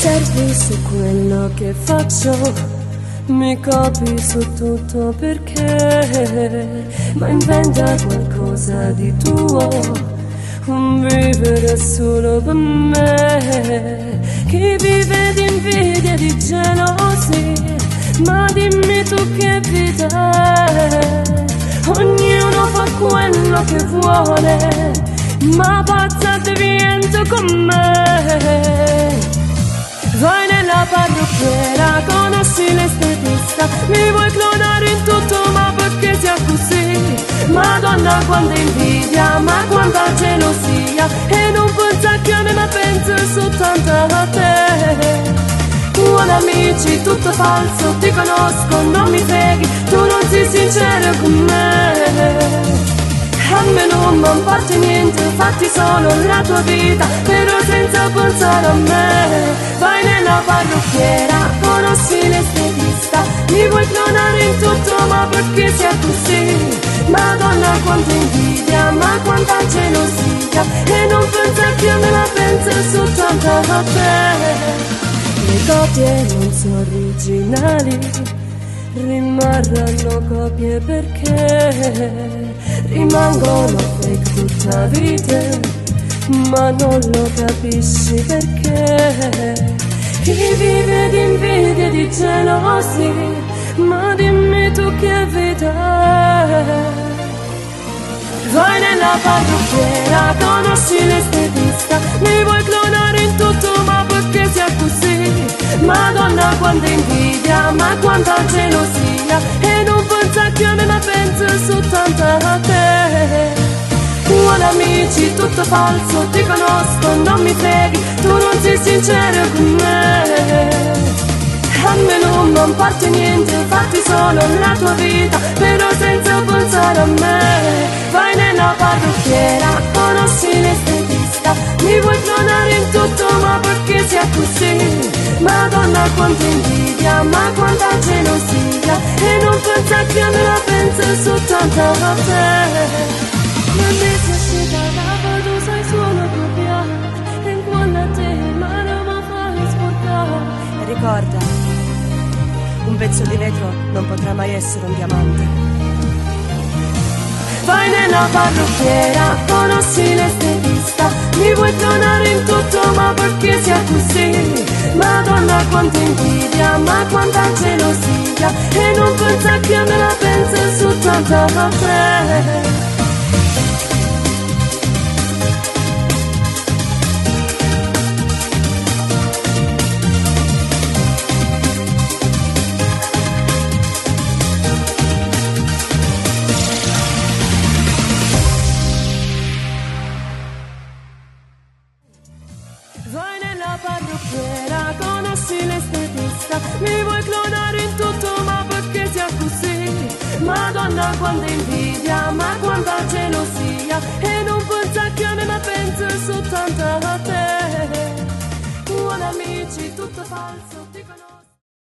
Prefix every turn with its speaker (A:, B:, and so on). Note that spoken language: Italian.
A: osservi su quello che faccio, mi copi su tutto perché, ma inventa qualcosa di tuo, un vivere solo per me. Chi vive di invidia e di gelosia, ma dimmi tu che vita è. Ognuno fa quello che vuole, ma pazza divento con me. Vai nella parrucchiera, conosci l'estetista, mi vuoi clonare in tutto, ma perché sia così? Madonna quanta invidia, ma quanta gelosia, e non pensa che a me, ma penso soltanto a te. Buoni amici, tutto falso, ti conosco, non mi freghi, tu non sei sincero con me. A me non mi importa niente, fatti solo la tua vita, però senza pensare a me. Vai nella parrucchiera, conosci l'estetista, mi vuoi clonare in tutto, ma perché sia così? Madonna quanta invidia, ma quanta gelosia, e non pensa che a me, la penso soltanto a te. Le copie non sono originali, rimarranno copie perché rimangono fake tutta vita, ma non lo capisci perché. Chi vive di invidia e di gelosia, ma dimmi tu che vita è. Vai nella parrucchiera, conosci l'estetista, mi vuoi clonare in tutto, ma perché sia così? Madonna quanta invidia, ma quanta gelosia, e non pensa che a me, ma penso soltanto a te. Buoni amici, tutto falso, ti conosco, non mi freghi, tu non sei sincero con me. A me non mi importa niente, fatti solo la tua vita, però senza pensare a me. Vai nella parrucchiera, conosci l'estetista, mi vuoi clonare in tutto, ma perché sia così? Madonna quanta invidia, ma quanta gelosia, e non pensa che a me, la penso soltanto a te. Non necessita da tu sai solo copiare, e quando a te ma non mi fai sporcare.
B: E ricorda, un pezzo di vetro non potrà mai essere un diamante.
A: Vai nella parrucchiera, conosci l'estetista, mi vuoi clonare in tutto, ma perché sia così? Madonna quanta invidia, ma quanta gelosia, e non pensa che a me, la penso soltanto a te. Vai nella parrucchiera, conosci l'estetista, mi vuoi clonare in tutto, ma perché sia così? Madonna quanta invidia, ma quanta gelosia, e non pensa che a me, ma penso soltanto a te. Buoni amici, tutto falso, ti conosco.